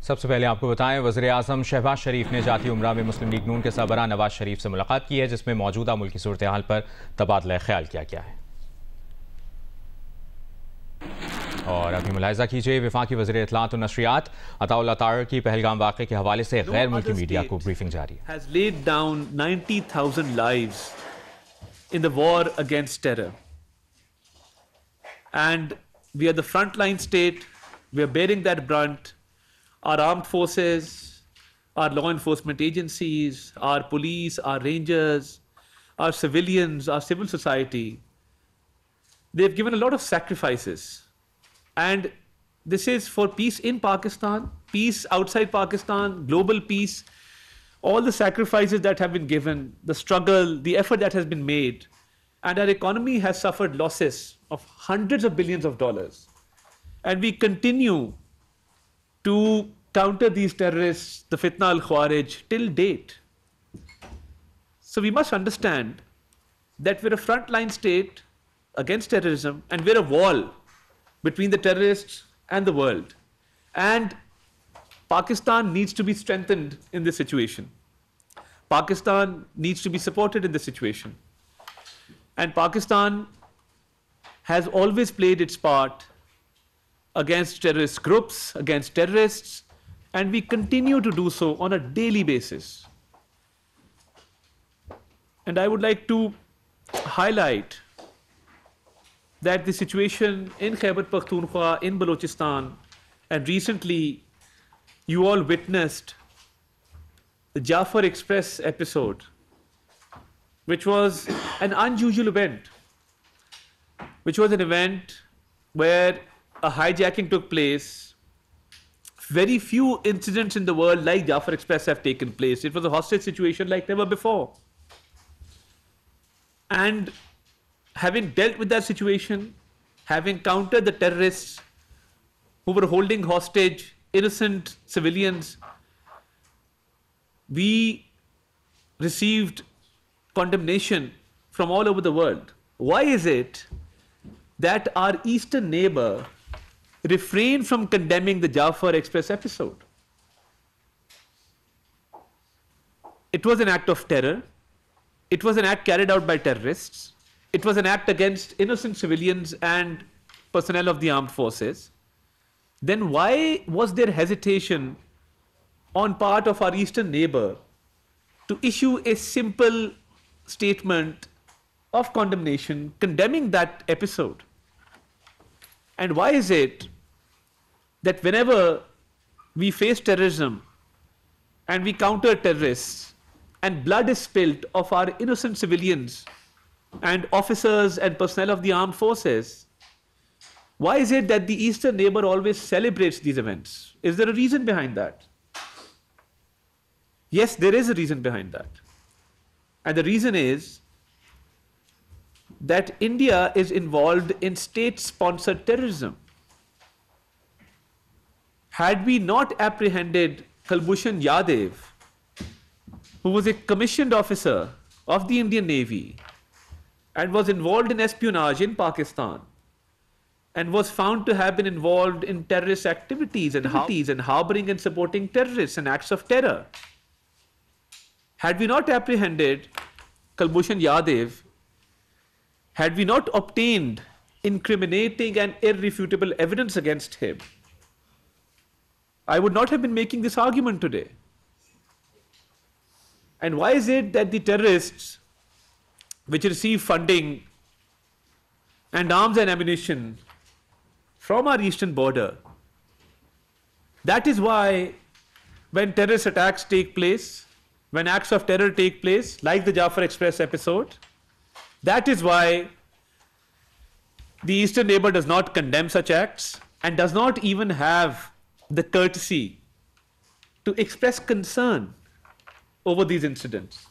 सबसे पहले आपको बताएं, वज़ीर-ए-आज़म शहबाज शरीफ ने जाती उम्रा में मुस्लिम लीग नून के सरबराह नवाज शरीफ से मुलाकात की है, जिसमें मौजूदा मुल्की सूरत-ए-हाल पर तबादला ख्याल किया गया है। और अभी मुलाहिज़ा कीजिए, वफाकी वज़ीर इत्तलात और नशरियात अताउल्लाह तार की पहलगाम वाक़े के हवाले से गैर मुल्की मीडिया को ब्रीफिंग जारी है। has laid down 90,000 lives in the war against terror. And we are the frontline state, we are bearing that brunt. Our armed forces, our law enforcement agencies, our police, our rangers, our civilians, our civil society, they've given a lot of sacrifices. And this is for peace in Pakistan, peace outside Pakistan, global peace, all the sacrifices that have been given, the struggle, the effort that has been made. And our economy has suffered losses of hundreds of billions of dollars. And we continue to counter these terrorists, the Fitna al-Khawarij, till date. So we must understand that we're a frontline state against terrorism, and we're a wall between the terrorists and the world. And Pakistan needs to be strengthened in this situation. Pakistan needs to be supported in this situation. And Pakistan has always played its part against terrorist groups, against terrorists, and we continue to do so on a daily basis. And I would like to highlight that the situation in Khyber Pakhtunkhwa, in Balochistan, and recently you all witnessed the Jafar Express episode, which was an unusual event, which was an event where a hijacking took place. Very few incidents in the world like Jafar Express have taken place. It was a hostage situation like never before. And having dealt with that situation, having countered the terrorists who were holding hostage innocent civilians, we received condemnation from all over the world. Why is it that our eastern neighbor refrained from condemning the Jafar Express episode? It was an act of terror. It was an act carried out by terrorists. It was an act against innocent civilians and personnel of the armed forces. Then why was there hesitation on part of our eastern neighbor to issue a simple statement of condemnation condemning that episode? And why is it that whenever we face terrorism and we counter terrorists and blood is spilt of our innocent civilians and officers and personnel of the armed forces, why is it that the eastern neighbor always celebrates these events? Is there a reason behind that? Yes, there is a reason behind that. And the reason is that India is involved in state-sponsored terrorism. Had we not apprehended Kulbhushan Yadav, who was a commissioned officer of the Indian Navy and was involved in espionage in Pakistan and was found to have been involved in terrorist activities and harboring and supporting terrorists and acts of terror. Had we not apprehended Kulbhushan Yadav, had we not obtained incriminating and irrefutable evidence against him, I would not have been making this argument today. And why is it that the terrorists which receive funding and arms and ammunition from our eastern border, that is why when terrorist attacks take place, when acts of terror take place, like the Jafar Express episode, that is why the eastern neighbor does not condemn such acts and does not even have the courtesy to express concern over these incidents.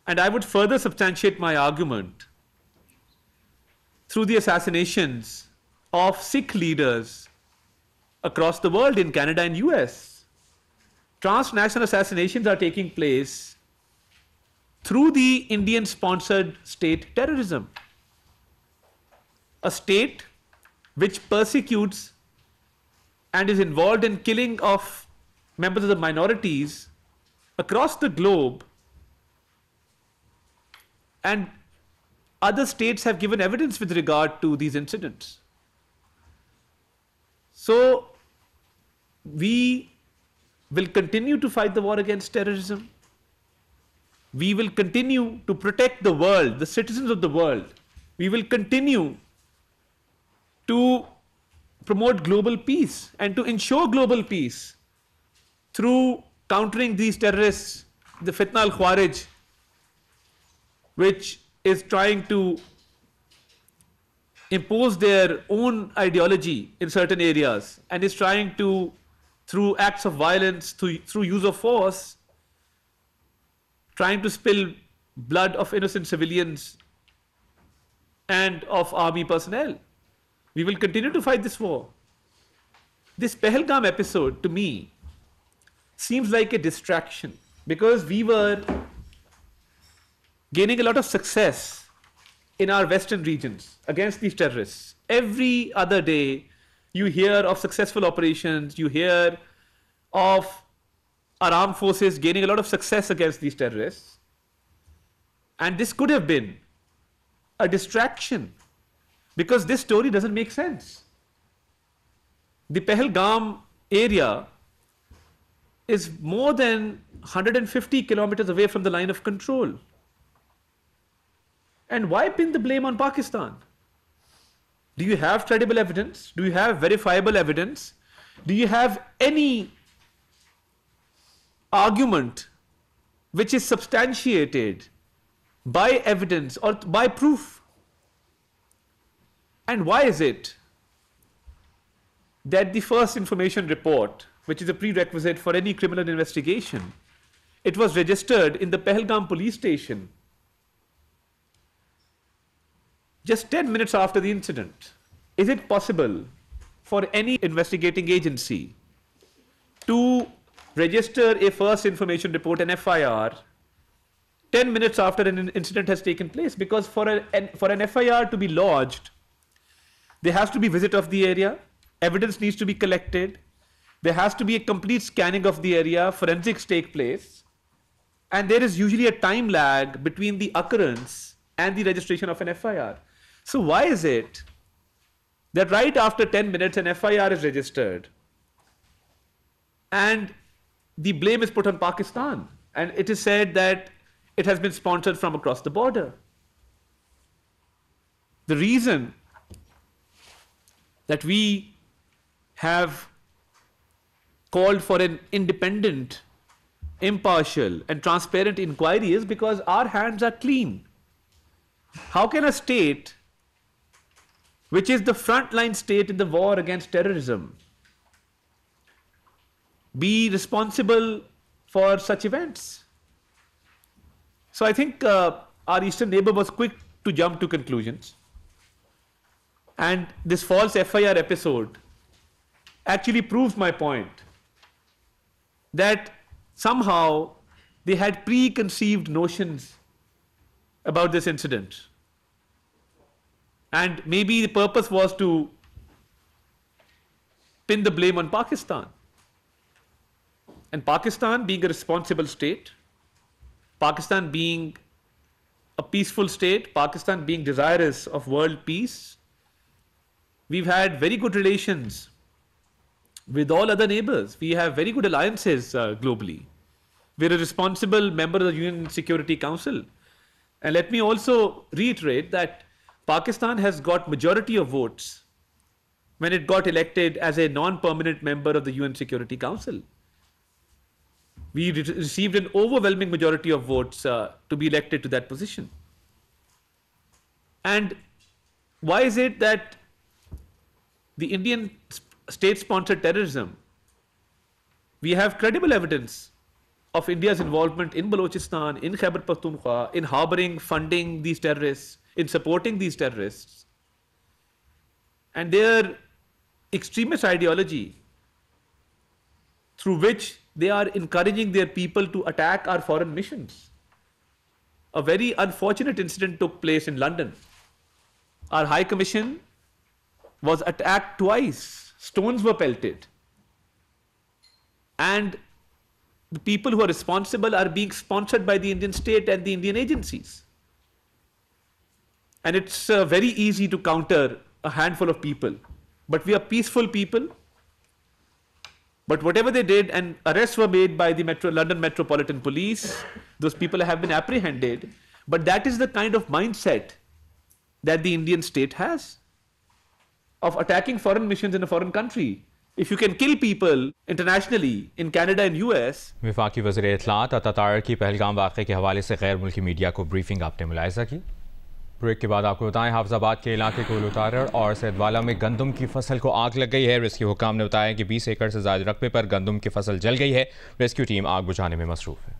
And I would further substantiate my argument through the assassinations of Sikh leaders across the world in Canada and US. Transnational assassinations are taking place through the Indian-sponsored state terrorism. A state which persecutes and is involved in killing of members of the minorities across the globe, and other states have given evidence with regard to these incidents. So we will continue to fight the war against terrorism. We will continue to protect the world, the citizens of the world. We will continue to promote global peace and to ensure global peace through countering these terrorists, the Fitna al-Khawarij, which is trying to impose their own ideology in certain areas and is trying to, through acts of violence, through use of force, trying to spill blood of innocent civilians and of army personnel. We will continue to fight this war. This Pahalgam episode, to me, seems like a distraction because we were gaining a lot of success in our western regions against these terrorists. Every other day, you hear of successful operations, you hear of our armed forces gaining a lot of success against these terrorists. And this could have been a distraction because this story doesn't make sense. The Pahalgam area is more than 150 kilometers away from the line of control. And why pin the blame on Pakistan? Do you have credible evidence? Do you have verifiable evidence? Do you have any argument which is substantiated by evidence or by proof? And why is it that the first information report, which is a prerequisite for any criminal investigation, it was registered in the Pahalgam police station just 10 minutes after the incident? Is it possible for any investigating agency to register a first information report, an FIR, 10 minutes after an incident has taken place? Because for an FIR to be lodged, there has to be visit of the area, evidence needs to be collected, there has to be a complete scanning of the area, forensics take place, and there is usually a time lag between the occurrence and the registration of an FIR. So why is it that right after 10 minutes an FIR is registered and the blame is put on Pakistan and it is said that it has been sponsored from across the border? The reason that we have called for an independent, impartial and transparent inquiry is because our hands are clean. How can a state which is the frontline state in the war against terrorism be responsible for such events? So I think our eastern neighbor was quick to jump to conclusions. And this false FIR episode actually proves my point that somehow they had preconceived notions about this incident. And maybe the purpose was to pin the blame on Pakistan. And Pakistan being a responsible state, Pakistan being a peaceful state, Pakistan being desirous of world peace, we've had very good relations with all other neighbors. We have very good alliances globally. We're a responsible member of the UN Security Council. And let me also reiterate that Pakistan has got majority of votes when it got elected as a non-permanent member of the UN Security Council. We received an overwhelming majority of votes to be elected to that position. And why is it that the Indian state-sponsored terrorism, we have credible evidence of India's involvement in Balochistan, in Khyber Pakhtunkhwa, in harboring, funding these terrorists, in supporting these terrorists, and their extremist ideology through which they are encouraging their people to attack our foreign missions. A very unfortunate incident took place in London. Our High Commission was attacked twice. Stones were pelted. and the people who are responsible are being sponsored by the Indian state and the Indian agencies. And it's very easy to counter a handful of people. But we are peaceful people. But whatever they did, and arrests were made by the London Metropolitan Police, those people have been apprehended. But that is the kind of mindset that the Indian state has of attacking foreign missions in a foreign country. If you can kill people internationally in Canada and US. वफाकी वज़ीर इत्तलात अतातार की पहलगाम वाक़े के हवाले से गैर मुल्की media को ब्रीफिंग आपने मुलाहिज़ा की। ब्रेक के बाद आपको बताएं, हाफिजाबाद के इलाके को लुतारर और सैदवाला में गंदम की फसल को आग लग गई है। रेस्क्यू हुकाम ने बताया कि 20 एकड़ से ज़्यादा रकबे पर गंदम की फसल जल गई है। रेस्क्यू टीम आग बुझाने में मसरूफ़ है।